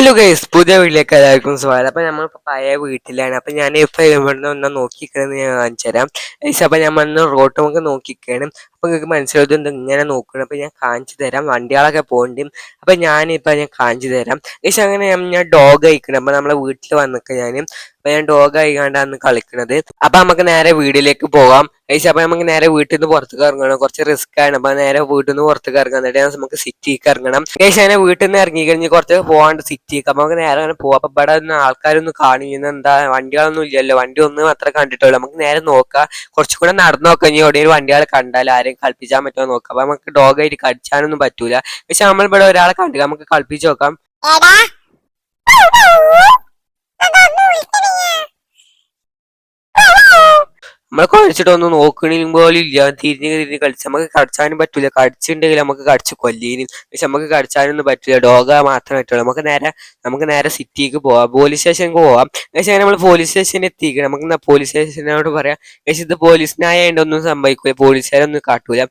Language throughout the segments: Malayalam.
ഹലോ ഗൈസ്, പുതിയ വീട്ടിലേക്ക് എല്ലാവർക്കും സ്വാഗതം. അപ്പൊ നമ്മളിപ്പോ പഴയ വീട്ടിലാണ്. അപ്പൊ ഞാൻ ഇപ്പൊ ഇവിടുന്ന് ഒന്ന് നോക്കിക്കണെന്ന് ഞാൻ കാണിച്ചു തരാം ഗൈസ്. അപ്പൊ ഞാൻ വന്ന് റോട്ട് നമുക്ക് നോക്കിക്കാണ്. അപ്പൊ നിങ്ങൾക്ക് മനസ്സിലാവും ഇങ്ങനെ നോക്കണം. അപ്പൊ ഞാൻ കാണിച്ചു തരാം. വണ്ടികളൊക്കെ പോകണ്ടും. അപ്പൊ ഞാൻ കാണിച്ചു തരാം ഗൈസ്. അങ്ങനെ ഞാൻ ഡോഗ് കഴിക്കണം. അപ്പൊ നമ്മളെ വീട്ടിൽ വന്നിട്ട് അപ്പൊ ഞാൻ ഡോഗ് കഴിക്കാണ്ടാണ് കളിക്കണത്. അപ്പൊ നമുക്ക് നേരെ വീട്ടിലേക്ക് പോകാം ഗൈസ്. അപ്പൊ നമുക്ക് നേരെ വീട്ടിൽ നിന്ന് പുറത്തേക്ക് ഇറങ്ങണം. കുറച്ച് റിസ്ക് ആണ്. അപ്പൊ നേരെ വീട്ടിൽ നിന്ന് പുറത്തേക്ക് ഇറങ്ങാൻ എന്നിട്ട് നമുക്ക് സിറ്റിക്ക് ഇറങ്ങണം ഗൈസ്. അങ്ങനെ വീട്ടിൽ നിന്ന് ഇറങ്ങി കഴിഞ്ഞ് കുറച്ച് പോകാണ്ട് സിറ്റിക്ക്. അപ്പൊ നമുക്ക് നേരെ അങ്ങനെ പോവാം. അപ്പൊ ഇവിടെ നിന്ന് ആൾക്കാരൊന്നും കാണിക്കുന്ന എന്താ, വണ്ടികളൊന്നും ഇല്ലല്ലോ. വണ്ടി ഒന്നും മാത്രമേ കണ്ടിട്ടുള്ളൂ. നമുക്ക് നേരെ നോക്കാം. കുറച്ചുകൂടെ നടന്നു നോക്കാം. ഇനി എവിടെയും വണ്ടികൾ കണ്ടാൽ ആരെയും കളിപ്പിച്ചാൻ പറ്റുമോ നോക്കാം. അപ്പൊ നമുക്ക് ഡോഗായിട്ട് കടിച്ചാനൊന്നും പറ്റൂല. പക്ഷെ നമ്മളിവിടെ ഒരാളെ കണ്ടു, നമുക്ക് കളിപ്പിച്ച് നോക്കാം. നമ്മളെ കഴിച്ചിട്ടൊന്നും നോക്കണേലും പോലും ഇല്ല. തിരിഞ്ഞ് കളിച്ച് നമുക്ക് കടിച്ചാനും പറ്റൂല. കടിച്ചിട്ടുണ്ടെങ്കിൽ നമുക്ക് കടിച്ച് കൊല്ലേനും. പക്ഷെ നമുക്ക് കടിച്ചാനൊന്നും പറ്റില്ല. ഡോഗ മാത്രമേ പറ്റുള്ളൂ. നമുക്ക് നേരെ സിറ്റിക്ക് പോവാം. പോലീസ് സ്റ്റേഷനിൽ പോവാം. പക്ഷേ നമ്മൾ പോലീസ് സ്റ്റേഷനിൽ എത്തിക്കണം. നമുക്ക് പോലീസ് സ്റ്റേഷനോട് പറയാം, പക്ഷെ ഇത് പോലീസിനായോണ്ട് ഒന്നും സംഭവിക്കൂല. പോലീസുകാരൊന്നും കാട്ടൂല.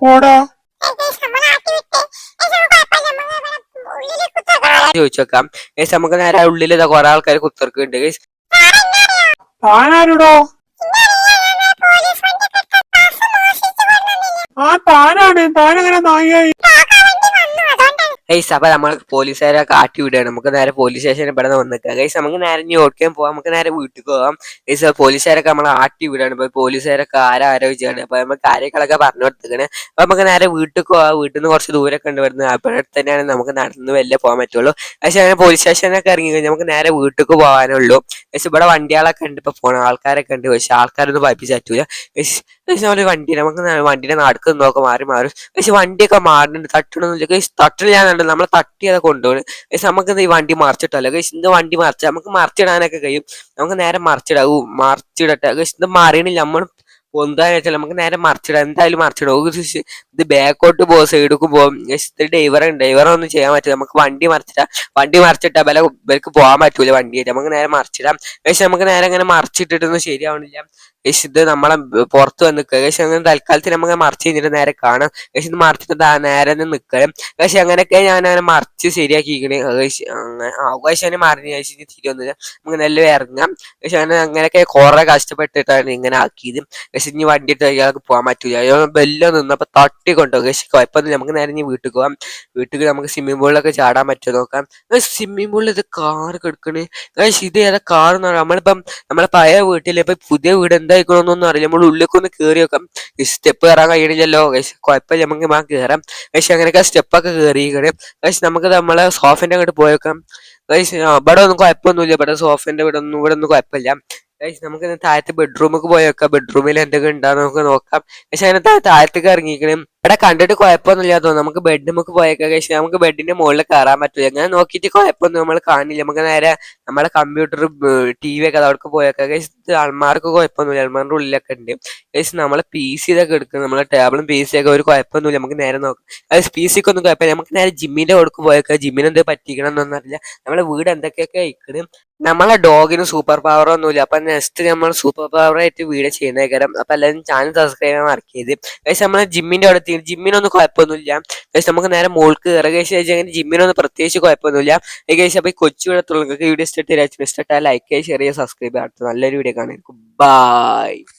പോടാ ചോദിച്ചോക്കാം ഗൈസ്. നമുക്ക് നേരെ ഉള്ളിൽ ഇതാ കുറെ ആൾക്കാർ കുത്തിർക്കുന്നുണ്ട് ഗൈസ്. താനാരുടോ? താനാണ്. താനങ്ങനെ നായായി? ഗൈസ് അപ്പൊ നമ്മൾ പോലീസുകാരെ കാട്ടി വിടുകയാണ്. നമുക്ക് നേരെ പോലീസ് സ്റ്റേഷനിൽ ഇവിടെ വന്നിക്കുക ഗൈസ്. നമുക്ക് നേരെ ഇനി ഓടിക്കാൻ പോവാം. നമുക്ക് നേരെ വീട്ടിൽ പോകാം ഗൈസ്. പോലീസുകാരൊക്കെ നമ്മളെ ആട്ടി വിടുകയാണ്. ഇപ്പൊ പോലീസുകാരൊക്കെ ആരോചിച്ചാണ്. അപ്പൊ നമ്മൾ കാര്യങ്ങളൊക്കെ പറഞ്ഞു കൊടുത്തിരിക്കണേ. അപ്പൊ നമുക്ക് നേരെ വീട്ടിൽ പോവാം. വീട്ടിൽ നിന്ന് കുറച്ച് ദൂരമൊക്കെ ഉണ്ട് വരുന്നത്. അപ്പോൾ അടുത്ത് തന്നെയാണ് നമുക്ക് നടന്ന് വലിയ പോകാൻ പറ്റുള്ളൂ. പക്ഷെ അങ്ങനെ പോലീസ് സ്റ്റേഷനൊക്കെ ഇറങ്ങി കഴിഞ്ഞാൽ നമുക്ക് നേരെ വീട്ടിലേക്ക് പോകാനുള്ളൂ. പക്ഷെ ഇവിടെ വണ്ടികളൊക്കെ ഉണ്ട്, ഇപ്പൊ പോണ ആൾക്കാരൊക്കെ ഉണ്ട്. പക്ഷെ ആൾക്കാരൊന്നും പഠിപ്പിച്ച് പറ്റൂല. പക്ഷെ നമ്മൾ നമുക്ക് വണ്ടിയുടെ നടക്ക് നോക്കാം, മാറി. പക്ഷെ വണ്ടിയൊക്കെ മാറുന്നുണ്ട്. തട്ടണമൊന്നുമില്ല. തട്ടിൽ ഞാൻ നമ്മളെ തട്ടിയതൊക്കെ കൊണ്ടുപോകും. പക്ഷെ നമുക്ക് ഈ വണ്ടി മറിച്ചിട്ടല്ലോ ഗൈസ്. ഇന്ന് വണ്ടി മറിച്ച നമുക്ക് മറിച്ചിടാനൊക്കെ കഴിയും. നമുക്ക് നേരെ മറിച്ചിടട്ടെ ഗൈസ്. ഇത് മറിയണില്ല. നമ്മൾ പൊന്താന്ന് വെച്ചാൽ നമുക്ക് നേരെ മറിച്ചിടാം. എന്തായാലും മറിച്ചിടാം. ഇത് ബാക്കോട്ട് പോകും, സൈഡിലേക്ക് പോകും. ഇത് ഡ്രൈവറൊന്നും ചെയ്യാൻ പറ്റില്ല. നമുക്ക് വണ്ടി മറിച്ചിട്ടാ ഇവർക്ക് പോകാൻ പറ്റൂല വണ്ടിയായിട്ട്. നമുക്ക് നേരെ മറിച്ചിടാം. പക്ഷെ നമുക്ക് നേരെ അങ്ങനെ മറിച്ചിട്ടിട്ടൊന്നും ശരിയാവണില്ല. പക്ഷെ ഇത് നമ്മളെ പുറത്ത് വന്ന് നിൽക്കുക. പക്ഷെ അങ്ങനെ തൽക്കാലത്തിൽ നമുക്ക് മറിച്ച് കഴിഞ്ഞിട്ട് നേരെ കാണാം. പക്ഷെ ഇത് മറിച്ചിട്ട് നേരെ നിൽക്കണം. പക്ഷെ അങ്ങനെയൊക്കെ ഞാൻ അങ്ങനെ മറിച്ച് ശരിയാക്കിയിരിക്കണേ. അവകാശം മറിഞ്ഞ തിരിയൊന്നുമില്ല. നമുക്ക് നല്ല ഇറങ്ങാം. പക്ഷെ അങ്ങനെയൊക്കെ കുറെ കഷ്ടപ്പെട്ടിട്ടാണ് ഇങ്ങനെ ആക്കിയത്. പക്ഷെ ഇനി വണ്ടി ഇട്ട് അയാൾക്ക് പോകാൻ പറ്റൂല. അയാൾ ബെല്ലോ നിന്നപ്പോ തട്ടിക്കൊണ്ടോ. പക്ഷെ കുഴപ്പമൊന്നുമില്ല. നമുക്ക് നേരെ ഇനി വീട്ടിൽ പോകാം. വീട്ടിൽ നമുക്ക് സ്വിമ്മിംഗ് പൂളിലൊക്കെ ചാടാൻ പറ്റുമോ നോക്കാം. സ്വിമ്മിംഗ് പൂളിൽ ഇത് കാറ് കിടക്കണേ. ഇത് ഏതാ കാർ? നമ്മളിപ്പം നമ്മളെ പഴയ വീട്ടിൽ ഇപ്പൊ പുതിയ വീട് എന്തായിക്കണമെന്നൊന്നും അറിയില്ല. നമ്മൾ ഉള്ളിലേക്കൊന്ന് കയറി വെക്കാം. സ്റ്റെപ്പ് കയറാൻ കഴിയണില്ലല്ലോ. കുഴപ്പമില്ല, നമുക്ക് കയറാം. പക്ഷെ അങ്ങനെയൊക്കെ സ്റ്റെപ്പൊക്കെ കയറിയിരിക്കണേ. പക്ഷെ നമുക്ക് നമ്മളെ സോഫന്റെ അങ്ങോട്ട് പോയേക്കാം. ഇവിടെ ഒന്നും കുഴപ്പമൊന്നുമില്ല. ഇവിടെ സോഫന്റെ ഇവിടെ ഒന്നും കുഴപ്പമില്ല. നമുക്ക് താഴത്തെ ബെഡ്റൂമൊക്കെ പോയേക്കാം. ബെഡ്റൂമിൽ എന്തൊക്കെ ഉണ്ടാകും നമുക്ക് നോക്കാം. പക്ഷെ അങ്ങനെ താഴത്തേക്ക് ഇറങ്ങിക്കണം. ഇവിടെ കണ്ടിട്ട് കുഴപ്പമൊന്നുമില്ല തോന്നുന്നു. നമുക്ക് ബെഡ്റൂമൊക്കെ പോയേക്കാം. പക്ഷെ നമുക്ക് ബെഡിന്റെ മുകളിൽ കയറാൻ പറ്റില്ല. അങ്ങനെ നോക്കിയിട്ട് കുഴപ്പമൊന്നും നമ്മൾ കാണില്ല. നമുക്ക് നേരെ നമ്മളെ കമ്പ്യൂട്ടർ TV ഒക്കെ അതവിടെ പോയേക്കാം. അൾമാർക്ക് കുഴപ്പമൊന്നുമില്ല. അൾമാറിന്റെ ഉള്ളിലൊക്കെ ഉണ്ട്. നമ്മളെ PC ഇതൊക്കെ എടുക്കും. നമ്മളെ ടേബിളും PC ഒക്കെ ഒരു കുഴപ്പമൊന്നുമില്ല. നമുക്ക് നേരെ നോക്കാം. PC ക്ക് ഒന്നും കുഴപ്പമില്ല. നമുക്ക് നേരെ ജിമ്മിന്റെ കൊടുക്ക് പോയേക്കാം. ജിമ്മിന് എന്ത് പറ്റിക്കണം എന്നൊന്നും അറിയില്ല. നമ്മളെ വീട് എന്തൊക്കെയൊക്കെ അയക്കണം. നമ്മളെ ഡോഗിന് സൂപ്പർ പവർ ഒന്നുമില്ല. അപ്പൊ നെക്സ്റ്റ് നമ്മൾ സൂപ്പർ പവർ ആയിട്ട് വീഡിയോ ചെയ്യുന്നേക്കാരം. അപ്പൊ എല്ലാവരും ചാനൽ സബ്സ്ക്രൈബ് ചെയ്യാൻ മറക്കരുത്. പക്ഷെ നമ്മളെ ജിമ്മിന്റെ അവിടെ ജിമ്മിനൊന്നും കുഴപ്പമൊന്നുമില്ല. പക്ഷെ നമുക്ക് നേരെ മോൾക്ക് ഇറങ്ങിയ ശേഷം ജിമ്മിനൊന്നും പ്രത്യേകിച്ച് കുഴപ്പമൊന്നുമില്ല. അപ്പൊ ഈ കൊച്ചു വീടത്തുള്ള വീഡിയോ ഇഷ്ടപ്പെട്ടാൽ ലൈക്ക് ചെയ്യുക, ഷെയർ ചെയ്യുക, സബ്സ്ക്രൈബ് ചെയ്യുക. നല്ലൊരു വീഡിയോ കാണാം. ബൈ.